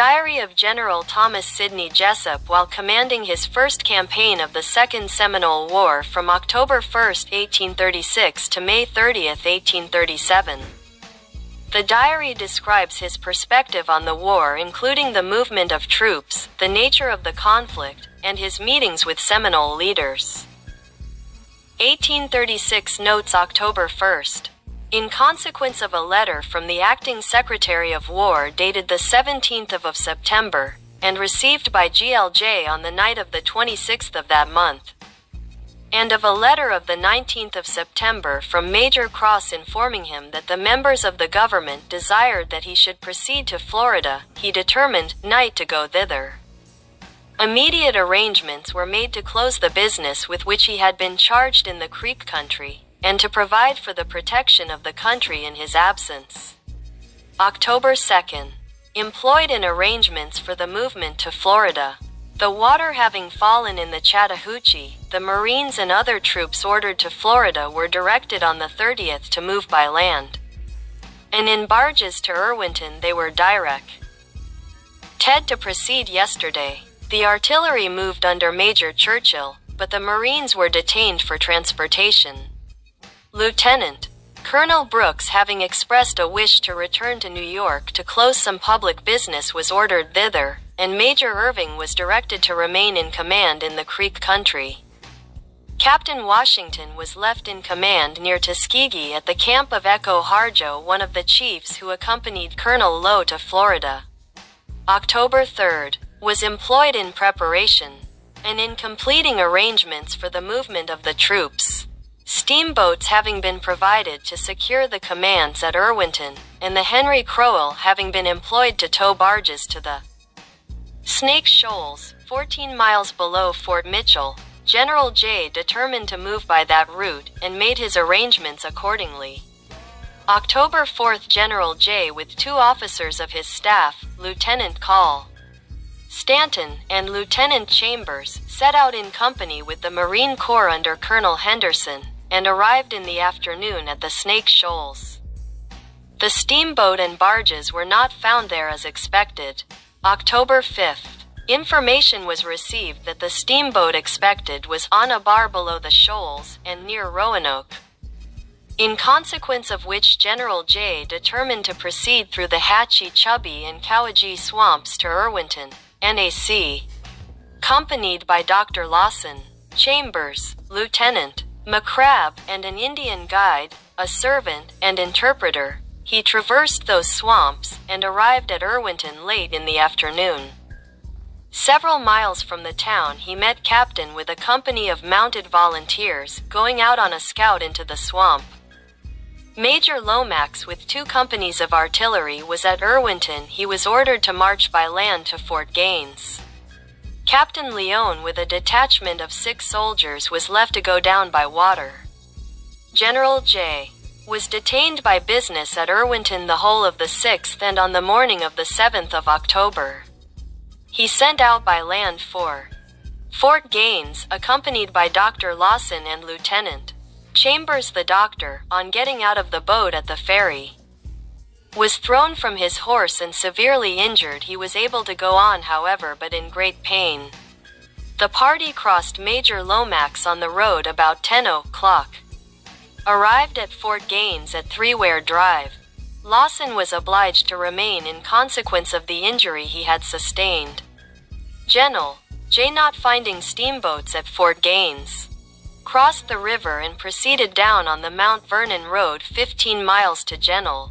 Diary of General Thomas Sidney Jesup while commanding his first campaign of the Second Seminole War from October 1, 1836 to May 30, 1837. The diary describes his perspective on the war, including the movement of troops, the nature of the conflict, and his meetings with Seminole leaders. 1836 notes October 1st. In consequence of a letter from the Acting Secretary of War dated the 17th of September, and received by GLJ on the night of the 26th of that month, and of a letter of the 19th of September from Major Cross informing him that the members of the government desired that he should proceed to Florida, he determined, night to go thither. Immediate arrangements were made to close the business with which he had been charged in the Creek country, and to provide for the protection of the country in his absence. October 2nd. Employed in arrangements for the movement to Florida. The water having fallen in the Chattahoochee, the Marines and other troops ordered to Florida were directed on the 30th to move by land, and in barges to Irwinton they were direct to proceed yesterday. The artillery moved under Major Churchill, but the Marines were detained for transportation. Lieutenant Colonel Brooks, having expressed a wish to return to New York to close some public business, was ordered thither, and Major Irving was directed to remain in command in the Creek country. Captain Washington was left in command near Tuskegee at the camp of Echo Harjo, one of the chiefs who accompanied Colonel Lowe to Florida. October 3rd. Was employed in preparation, and in completing arrangements for the movement of the troops. Steamboats having been provided to secure the commands at Irwinton, and the Henry Crowell having been employed to tow barges to the Snake Shoals, 14 miles below Fort Mitchell, General J determined to move by that route, and made his arrangements accordingly. October 4th. General J with 2 officers of his staff, Lieutenant Call Stanton and Lieutenant Chambers, set out in company with the Marine Corps under Colonel Henderson, and arrived in the afternoon at the Snake Shoals. The steamboat and barges were not found there as expected. October 5th. Information was received that the steamboat expected was on a bar below the shoals and near Roanoke, in consequence of which General J determined to proceed through the Hatchie, Chubby, and Cowagee swamps to Irwinton, NAC, accompanied by Dr. Lawson, Chambers, Lieutenant McCrabb, and an Indian guide, a servant, and interpreter. He traversed those swamps, and arrived at Irwinton late in the afternoon. Several miles from the town he met Captain with a company of mounted volunteers, going out on a scout into the swamp. Major Lomax with 2 companies of artillery was at Irwinton. He was ordered to march by land to Fort Gaines. Captain Leone with a detachment of 6 soldiers was left to go down by water. General J was detained by business at Irwinton the whole of the 6th and on the morning of the 7th of October. He sent out by land for Fort Gaines, accompanied by Dr. Lawson and Lieutenant Chambers. The doctor, on getting out of the boat at the ferry, was thrown from his horse and severely injured. He was able to go on, however, but in great pain. The party crossed Major Lomax on the road about 10 o'clock. Arrived at Fort Gaines at 3-Ware Drive. Lawson was obliged to remain in consequence of the injury he had sustained. General J, not finding steamboats at Fort Gaines, crossed the river and proceeded down on the Mount Vernon Road 15 miles to General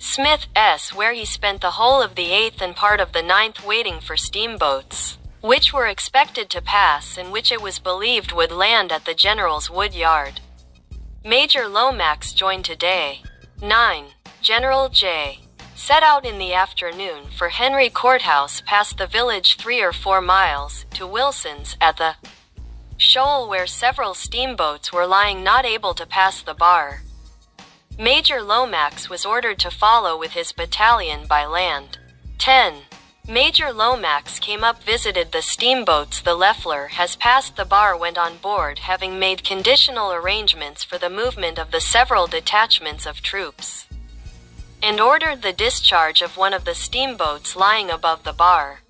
Smith's, where he spent the whole of the 8th and part of the 9th waiting for steamboats, which were expected to pass and which it was believed would land at the General's Wood Yard. Major Lomax joined today. 9. General J set out in the afternoon for Henry Courthouse past the village 3 or 4 miles, to Wilson's, at the shoal where several steamboats were lying not able to pass the bar. Major Lomax was ordered to follow with his battalion by land. 10. Major Lomax came up, visited the steamboats. The Leffler has passed the bar, went on board, having made conditional arrangements for the movement of the several detachments of troops. and ordered the discharge of one of the steamboats lying above the bar.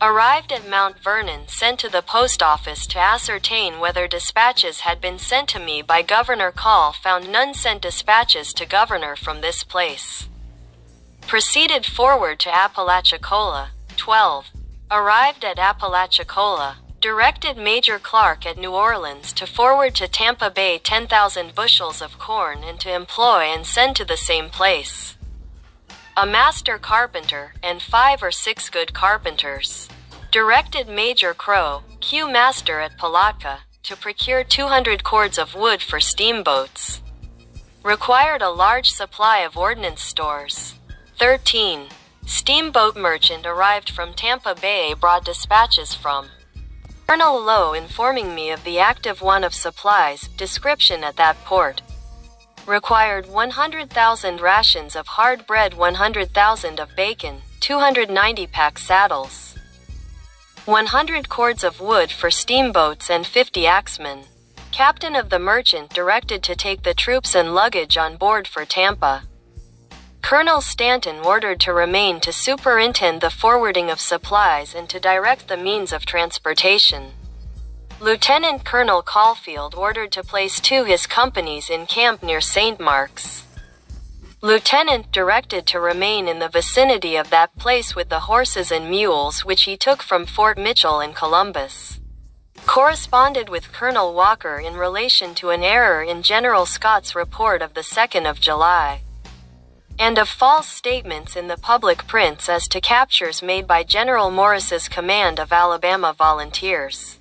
Arrived at Mount Vernon, sent to the post office to ascertain whether dispatches had been sent to me by Governor Call, found none, sent dispatches to Governor from this place. Proceeded forward to Apalachicola. 12. Arrived at Apalachicola. Directed Major Clark at New Orleans to forward to Tampa Bay 10,000 bushels of corn and to employ and send to the same place a master carpenter and 5 or 6 good carpenters. Directed Major Crow, Q Master at Palatka, to procure 200 cords of wood for steamboats. Required a large supply of ordnance stores. 13. Steamboat merchant arrived from Tampa Bay, brought dispatches from Colonel Lowe informing me of the active want of supplies, description at that port. Required 100,000 rations of hard bread, 100,000 of bacon, 290 pack saddles, 100 cords of wood for steamboats and 50 axemen. Captain of the merchant directed to take the troops and luggage on board for Tampa. Colonel Stanton ordered to remain to superintend the forwarding of supplies and to direct the means of transportation. Lieutenant Colonel Caulfield ordered to place 2 his companies in camp near St. Mark's. Lieutenant directed to remain in the vicinity of that place with the horses and mules which he took from Fort Mitchell in Columbus. Corresponded with Colonel Walker in relation to an error in General Scott's report of the 2nd of July, and of false statements in the public prints as to captures made by General Morris's command of Alabama volunteers.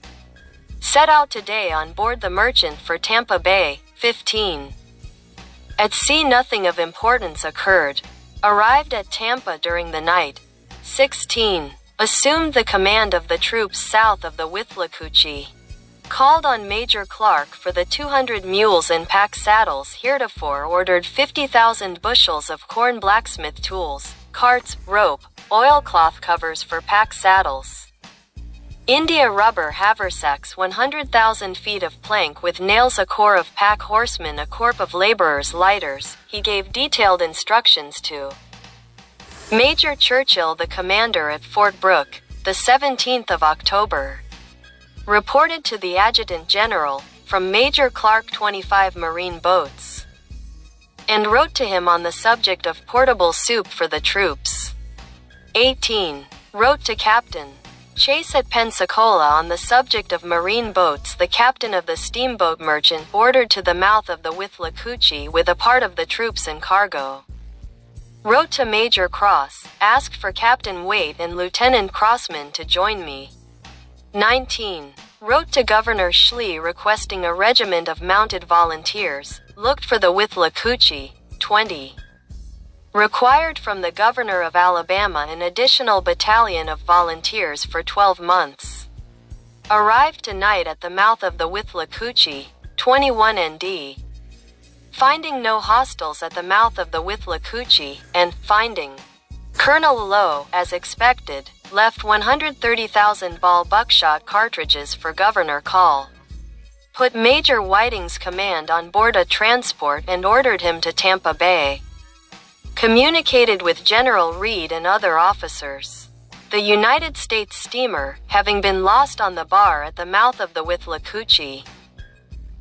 Set out today on board the merchant for Tampa Bay. 15. At sea nothing of importance occurred. Arrived at Tampa during the night. 16. Assumed the command of the troops south of the Withlacoochee. Called on Major Clark for the 200 mules and pack saddles heretofore ordered 50,000 bushels of corn, blacksmith tools, carts, rope, oilcloth covers for pack saddles, India rubber haversacks, 100,000 feet of plank with nails, a corps of pack horsemen, a corps of laborers, lighters. He gave detailed instructions to Major Churchill, the commander at Fort Brooke, the 17th of October. Reported to the Adjutant General, from Major Clark, 25 marine boats, and wrote to him on the subject of portable soup for the troops. 18. Wrote to Captain Chase at Pensacola on the subject of marine boats. The captain of the steamboat merchant ordered to the mouth of the Withlacoochee with a part of the troops and cargo. Wrote to Major Cross, asked for Captain Waite and Lieutenant Crossman to join me. 19. Wrote to Governor Schley requesting a regiment of mounted volunteers, looked for the Withlacoochee. 20. Required from the Governor of Alabama an additional battalion of volunteers for 12 months. Arrived tonight at the mouth of the Withlacoochee. 21 ND. Finding no hostiles at the mouth of the Withlacoochee, and finding Colonel Lowe, as expected, left 130,000 ball buckshot cartridges for Governor Call. Put Major Whiting's command on board a transport and ordered him to Tampa Bay. Communicated with General Reed and other officers. The United States steamer, having been lost on the bar at the mouth of the Withlacoochee,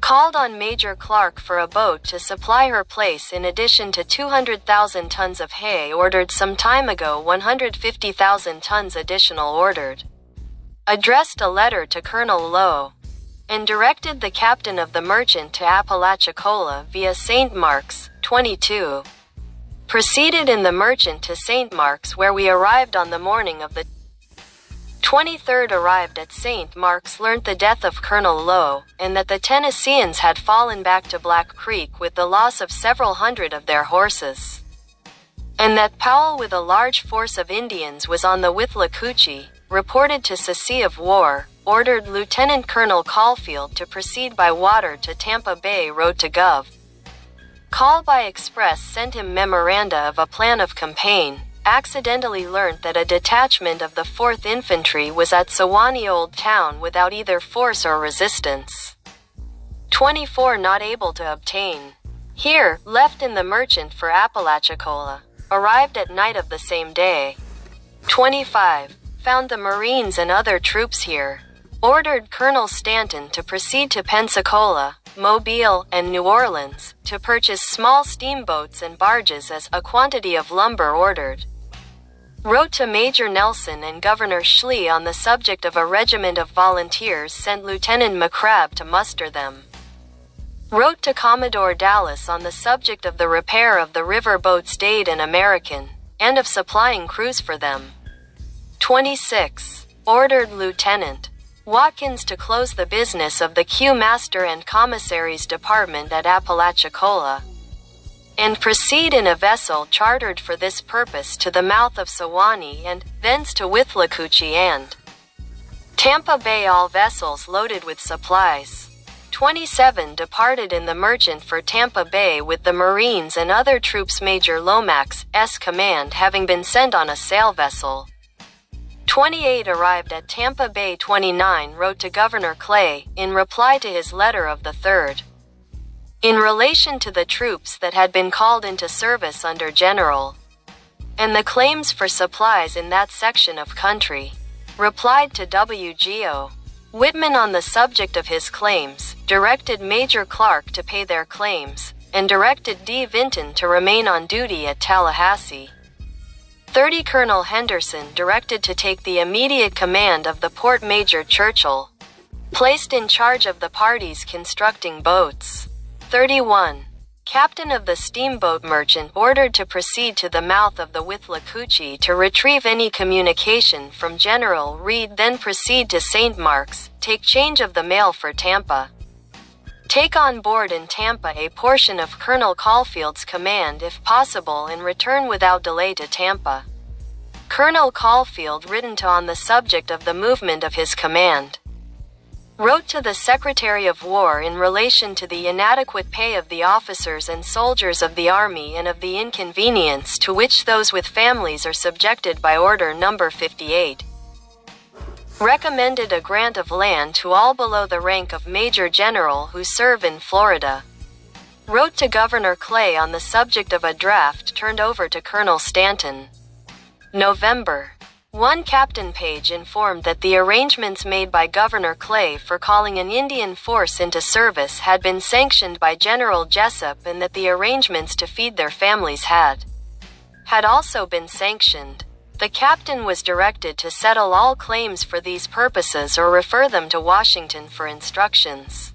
called on Major Clark for a boat to supply her place in addition to 200,000 tons of hay ordered some time ago, 150,000 tons additional ordered. Addressed a letter to Colonel Lowe, and directed the captain of the merchant to Apalachicola via St. Mark's. 22. Proceeded in the merchant to St. Mark's, where we arrived on the morning of the 23rd. Arrived at St. Mark's, learnt the death of Colonel Lowe, and that the Tennesseans had fallen back to Black Creek with the loss of several hundred of their horses, and that Powell with a large force of Indians was on the Withlacoochee. Reported to Ceci of War, ordered Lieutenant Colonel Caulfield to proceed by water to Tampa Bay. Wrote to Gov. Call by express, sent him memoranda of a plan of campaign. Accidentally learnt that a detachment of the 4th Infantry was at Sewanee Old Town without either force or resistance. 24. Not able to obtain Here, left in the merchant for Apalachicola. Arrived at night of the same day. 25. Found the Marines and other troops here. Ordered Colonel Stanton to proceed to Pensacola, Mobile, and New Orleans, to purchase small steamboats and barges as a quantity of lumber ordered. Wrote to Major Nelson and Governor Schley on the subject of a regiment of volunteers, sent Lieutenant McCrabb to muster them. Wrote to Commodore Dallas on the subject of the repair of the river boats Dade and American, and of supplying crews for them. 26. Ordered Lieutenant Watkins to close the business of the Q Master and Commissary's Department at Apalachicola, and proceed in a vessel chartered for this purpose to the mouth of Sewanee and thence to Withlacoochee and Tampa Bay, all vessels loaded with supplies. 27. Departed in the merchant for Tampa Bay with the Marines and other troops, Major Lomax's command having been sent on a sail vessel. 28. Arrived at Tampa Bay. 29. Wrote to Governor Clay, in reply to his letter of the 3rd. In relation to the troops that had been called into service under General, and the claims for supplies in that section of country, replied to W.G.O. Whitman on the subject of his claims, directed Major Clark to pay their claims, and directed D. Vinton to remain on duty at Tallahassee. 30. Colonel Henderson directed to take the immediate command of the port. Major Churchill placed in charge of the parties constructing boats. 31. Captain of the steamboat merchant ordered to proceed to the mouth of the Withlacoochee to retrieve any communication from General Reed, then proceed to St. Mark's, take change of the mail for Tampa. Take on board in Tampa a portion of Colonel Caulfield's command if possible, and return without delay to Tampa. Colonel Caulfield written to on the subject of the movement of his command. Wrote to the Secretary of War in relation to the inadequate pay of the officers and soldiers of the Army and of the inconvenience to which those with families are subjected by Order No. 58. Recommended a grant of land to all below the rank of Major General who serve in Florida. Wrote to Governor Clay on the subject of a draft turned over to Colonel Stanton. November. 1. Captain Page informed that the arrangements made by Governor Clay for calling an Indian force into service had been sanctioned by General Jesup, and that the arrangements to feed their families had also been sanctioned. The captain was directed to settle all claims for these purposes or refer them to Washington for instructions.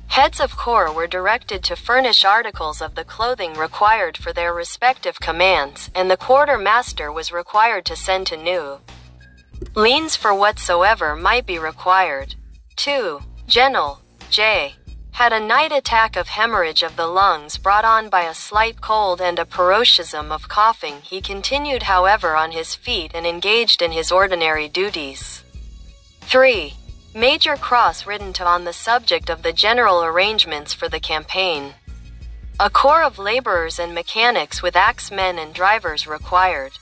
Heads of corps were directed to furnish articles of the clothing required for their respective commands, and the quartermaster was required to send to New Orleans for whatsoever might be required. 2. General J. had a night attack of hemorrhage of the lungs brought on by a slight cold and a paroxysm of coughing. He continued, however, on his feet and engaged in his ordinary duties. 3. Major Cross written to on the subject of the general arrangements for the campaign. A corps of laborers and mechanics with axemen and drivers required.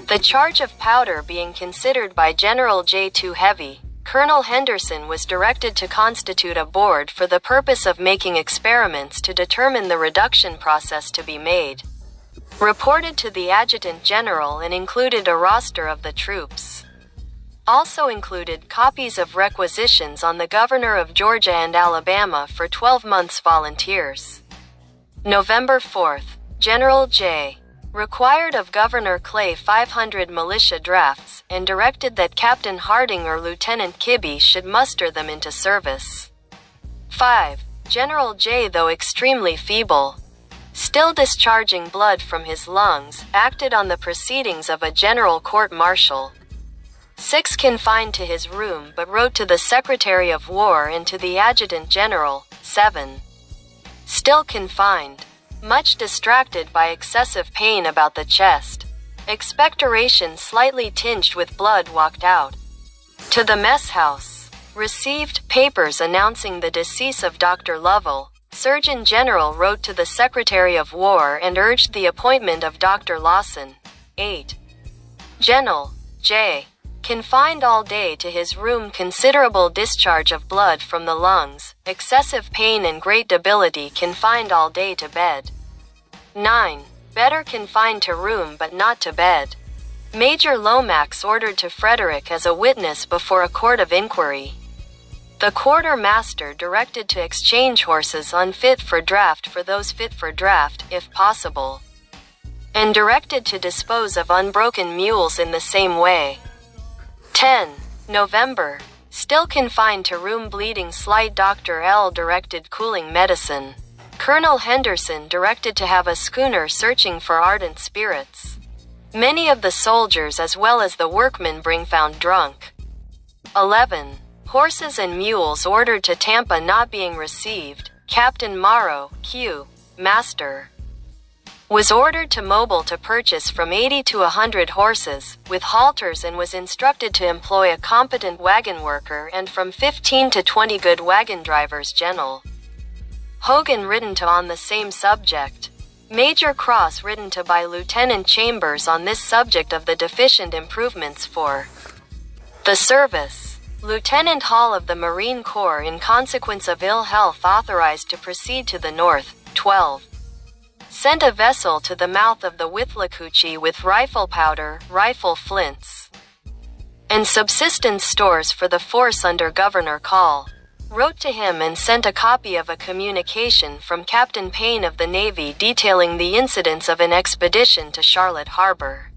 The charge of powder being considered by General J too heavy, Colonel Henderson was directed to constitute a board for the purpose of making experiments to determine the reduction process to be made. Reported to the Adjutant General and included a roster of the troops. Also included copies of requisitions on the Governor of Georgia and Alabama for 12 months volunteers. November 4th, General J. required of Governor Clay 500 militia drafts, and directed that Captain Harding or Lieutenant Kibbe should muster them into service. 5. General J, though extremely feeble, still discharging blood from his lungs, acted on the proceedings of a general court-martial. 6. Confined to his room, but wrote to the Secretary of War and to the Adjutant General. 7. Still confined, much distracted by excessive pain about the chest. Expectoration slightly tinged with blood, walked out to the mess house. Received papers announcing the decease of Dr. Lovell. Surgeon General wrote to the Secretary of War and urged the appointment of Dr. Lawson. 8. General J. Confined all day to his room, considerable discharge of blood from the lungs, excessive pain and great debility, confined all day to bed. 9. Better confined to room but not to bed. Major Lomax ordered to Frederick as a witness before a court of inquiry. The quartermaster directed to exchange horses unfit for draft for those fit for draft, if possible, and directed to dispose of unbroken mules in the same way. 10. November. Still confined to room, bleeding slight. Dr. L. directed cooling medicine. Colonel Henderson directed to have a schooner searching for ardent spirits. Many of the soldiers as well as the workmen bring found drunk. 11. Horses and mules ordered to Tampa not being received. Captain Morrow, Q. Master, was ordered to Mobile to purchase from 80 to 100 horses, with halters, and was instructed to employ a competent wagon worker and from 15 to 20 good wagon drivers. General Hogan written to on the same subject. Major Cross written to by Lieutenant Chambers on this subject of the deficient improvements for the service. Lieutenant Hall of the Marine Corps, in consequence of ill health, authorized to proceed to the north. 12. Sent a vessel to the mouth of the Withlacoochee with rifle powder, rifle flints, and subsistence stores for the force under Governor Call. Wrote to him and sent a copy of a communication from Captain Payne of the Navy detailing the incidents of an expedition to Charlotte Harbor.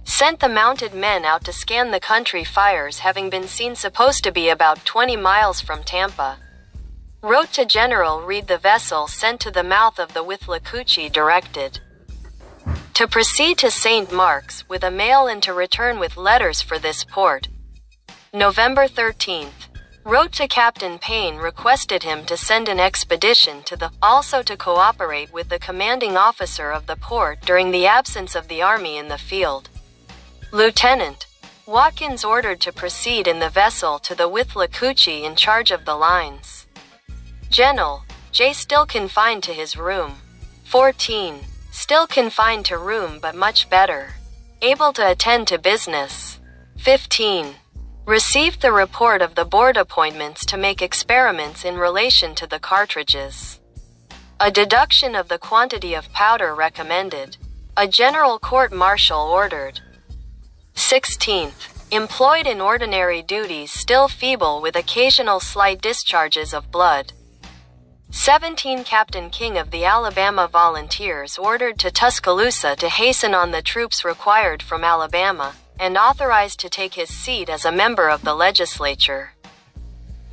Sent the mounted men out to scan the country, fires having been seen supposed to be about 20 miles from Tampa. Wrote to General Reed the vessel sent to the mouth of the Withlacoochee directed to proceed to St. Mark's with a mail and to return with letters for this port. November 13th. Wrote to Captain Payne, requested him to send an expedition to the, also to cooperate with the commanding officer of the port during the absence of the army in the field. Lieutenant Watkins ordered to proceed in the vessel to the Withlacoochee in charge of the lines. General J. still confined to his room. 14. Still confined to room but much better, able to attend to business. 15. Received the report of the board appointments to make experiments in relation to the cartridges. A deduction of the quantity of powder recommended. A general court-martial ordered. 16th. Employed in ordinary duties, still feeble with occasional slight discharges of blood. 17. Captain King of the Alabama Volunteers ordered to Tuscaloosa to hasten on the troops required from Alabama, and authorized to take his seat as a member of the legislature.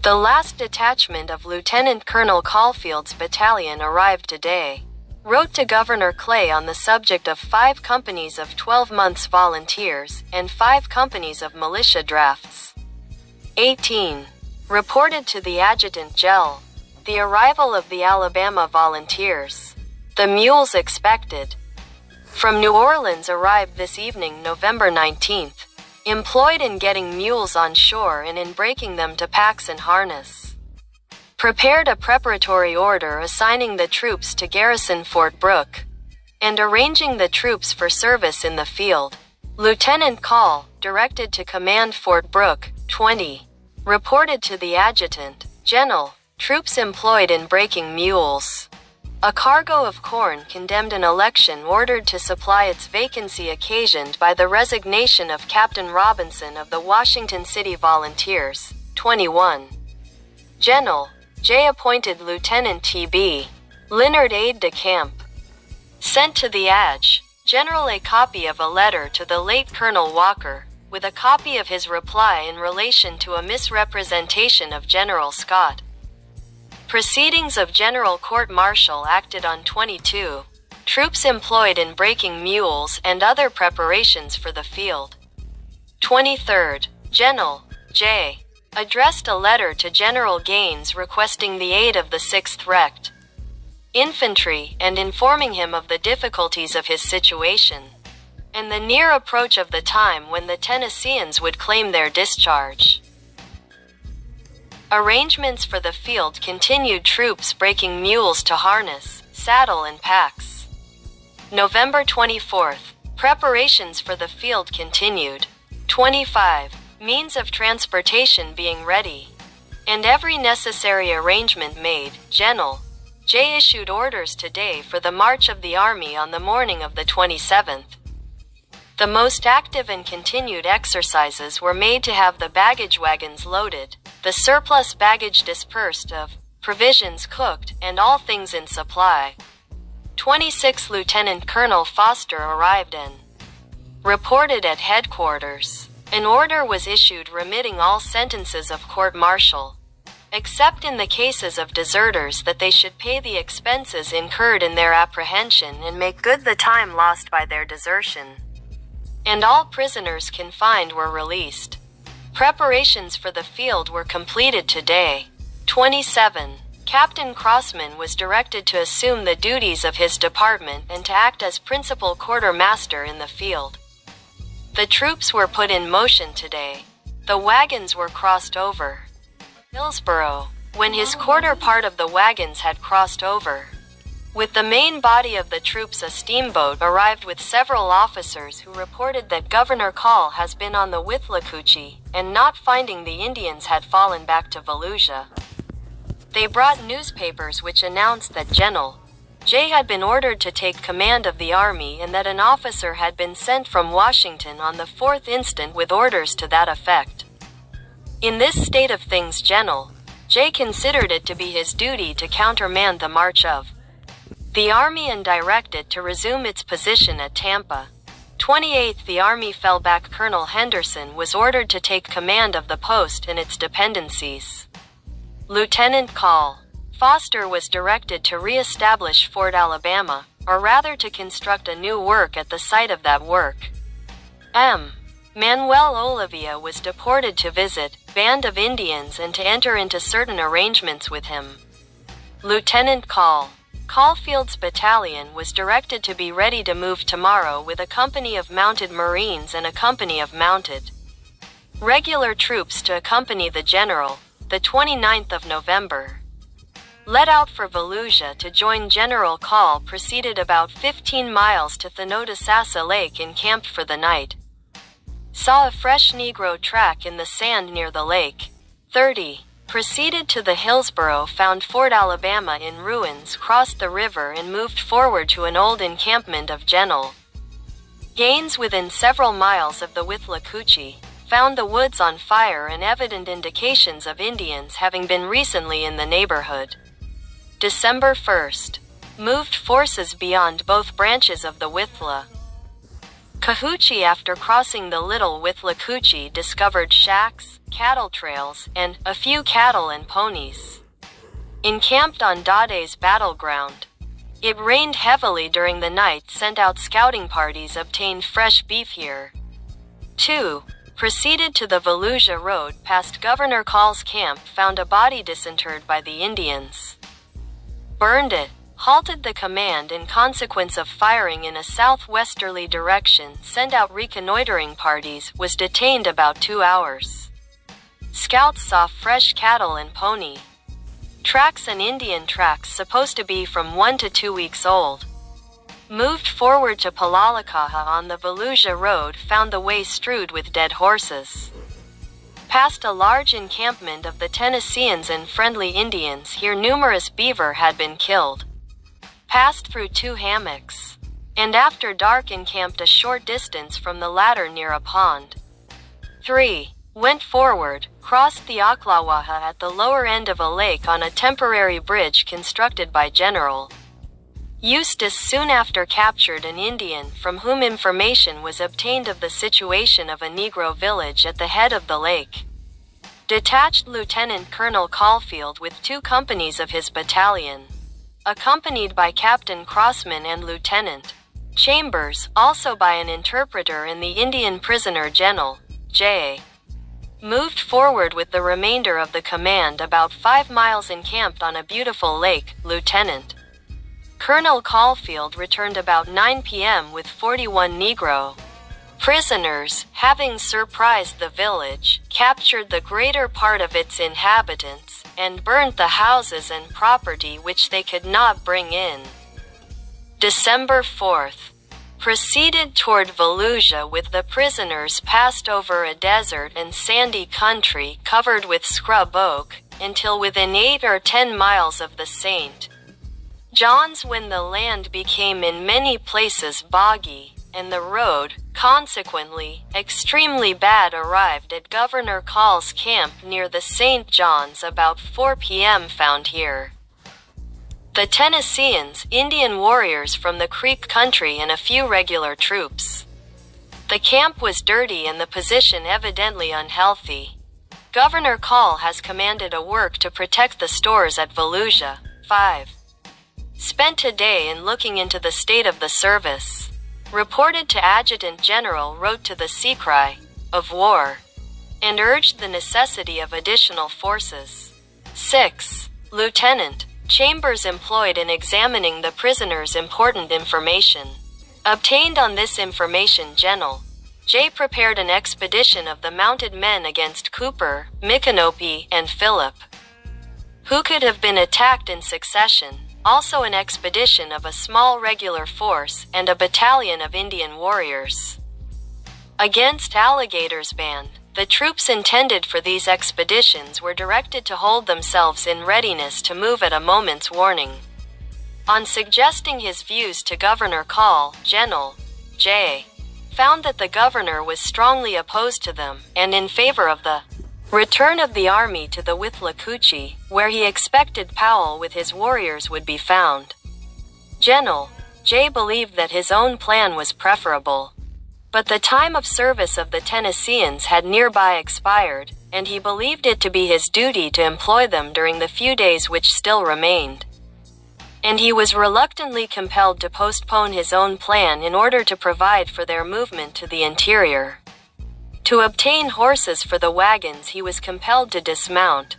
The last detachment of Lieutenant Colonel Caulfield's battalion arrived today. Wrote to Governor Clay on the subject of 5 companies of 12 months volunteers, and 5 companies of militia drafts. 18. Reported to the Adjutant General the arrival of the Alabama Volunteers. The mules expected from New Orleans arrived this evening, November 19th. Employed in getting mules on shore and in breaking them to packs and harness. Prepared a preparatory order assigning the troops to garrison Fort Brooke, and arranging the troops for service in the field. Lieutenant Call directed to command Fort Brooke. 20. Reported to the Adjutant General. Troops employed in breaking mules. A cargo of corn condemned an election ordered to supply its vacancy occasioned by the resignation of Captain Robinson of the Washington City Volunteers. 21. General J. appointed Lieutenant T.B. Leonard aide-de-camp. Sent to the Adj. General a copy of a letter to the late Colonel Walker, with a copy of his reply in relation to a misrepresentation of General Scott. Proceedings of General Court-Martial acted on 22. Troops employed in breaking mules and other preparations for the field. 23rd. General J. addressed a letter to General Gaines requesting the aid of the 6th Rect. Infantry and informing him of the difficulties of his situation, and the near approach of the time when the Tennesseans would claim their discharge. Arrangements for the field continued. Troops breaking mules to harness, saddle and packs. November 24th. Preparations for the field continued. 25. Means of transportation being ready, and every necessary arrangement made, General J issued orders today for the march of the army on the morning of the 27th. The most active and continued exercises were made to have the baggage wagons loaded, the surplus baggage dispersed of, provisions cooked, and all things in supply. 26 Lieutenant Colonel Foster arrived and reported at headquarters. An order was issued remitting all sentences of court-martial, except in the cases of deserters, that they should pay the expenses incurred in their apprehension and make good the time lost by their desertion. And all prisoners confined were released. Preparations for the field were completed today. 27. Captain Crossman was directed to assume the duties of his department and to act as principal quartermaster in the field. The troops were put in motion today. The wagons were crossed over Hillsborough, when his quarter part of the wagons had crossed over. With the main body of the troops, a steamboat arrived with several officers who reported that Governor Call has been on the Withlacoochee, and not finding the Indians had fallen back to Volusia. They brought newspapers which announced that General J had been ordered to take command of the army and that an officer had been sent from Washington on the 4th instant with orders to that effect. In this state of things, General J considered it to be his duty to countermand the march of the army and directed to resume its position at Tampa. 28th The army fell back. Colonel Henderson was ordered to take command of the post and its dependencies. Lieutenant Call Foster was directed to re-establish Fort Alabama, or rather to construct a new work at the site of that work. Manuel Olivia was deported to visit band of Indians and to enter into certain arrangements with him. Lieutenant Caulfield's battalion was directed to be ready to move tomorrow with a company of mounted Marines and a company of mounted regular troops to accompany the general, the 29th of November. Let out for Volusia to join General Call. Proceeded about 15 miles to Thanodisassa Lake, encamped for the night. Saw a fresh Negro track in the sand near the lake. 30. Proceeded to the Hillsborough, found Fort Alabama in ruins, crossed the river and moved forward to an old encampment of General Gaines within several miles of the Withlacoochee. Found the woods on fire and evident indications of Indians having been recently in the neighborhood. December 1st. Moved forces beyond both branches of the Withlacoochee. After crossing the Little Withlacoochee, discovered shacks, cattle trails, and a few cattle and ponies. Encamped on Dade's battleground. It rained heavily during the night. Sent out scouting parties. Obtained fresh beef here. 2. Proceeded to the Volusia Road, past Governor Call's camp, found a body disinterred by the Indians. Burned it. Halted the command in consequence of firing in a southwesterly direction. Sent out reconnoitering parties. Was detained about 2 hours. Scouts saw fresh cattle and pony tracks and Indian tracks supposed to be from 1 to 2 weeks old. Moved forward to Palalakaha on the Volusia Road, found the way strewed with dead horses. Passed a large encampment of the Tennesseans and friendly Indians. Here numerous beaver had been killed. Passed through 2 hammocks. And after dark encamped a short distance from the latter near a pond. 3. Went forward, crossed the Ocklawaha at the lower end of a lake on a temporary bridge constructed by General Eustis. Soon after captured an Indian from whom information was obtained of the situation of a Negro village at the head of the lake. Detached Lieutenant Colonel Caulfield with 2 companies of his battalion, accompanied by Captain Crossman and Lieutenant Chambers, also by an interpreter and the Indian prisoner General J. Moved forward with the remainder of the command about 5 miles, encamped on a beautiful lake. Lieutenant Colonel Caulfield returned about 9 p.m. with 41 Negro prisoners, having surprised the village, captured the greater part of its inhabitants, and burnt the houses and property which they could not bring in. December 4th. proceeded toward Volusia with the prisoners passed over a desert and sandy country covered with scrub oak, until within 8 or 10 miles of the St. John's, when the land became in many places boggy, and the road, consequently, extremely bad. Arrived at Governor Call's camp near the St. John's about 4 p.m. Found here the Tennesseans, Indian warriors from the Creek country, and a few regular troops. The camp was dirty and the position evidently unhealthy. Governor Call has commanded a work to protect the stores at Volusia. 5. Spent a day in looking into the state of the service. Reported to Adjutant General, wrote to the sea cry of war, and urged the necessity of additional forces. 6. Lieutenant Chambers employed in examining the prisoners' important information. Obtained on this information, General J. prepared an expedition of the mounted men against Cooper, Micanopy, and Philip, who could have been attacked in succession. Also an expedition of a small regular force and a battalion of Indian warriors against Alligator's band. The troops intended for these expeditions were directed to hold themselves in readiness to move at a moment's warning. On suggesting his views to Governor Call, General J. found that the governor was strongly opposed to them, and in favor of the return of the army to the Withlacoochee, where he expected Powell with his warriors would be found. General J. believed that his own plan was preferable, but the time of service of the Tennesseans had nearby expired, and he believed it to be his duty to employ them during the few days which still remained. And he was reluctantly compelled to postpone his own plan in order to provide for their movement to the interior. To obtain horses for the wagons, he was compelled to dismount,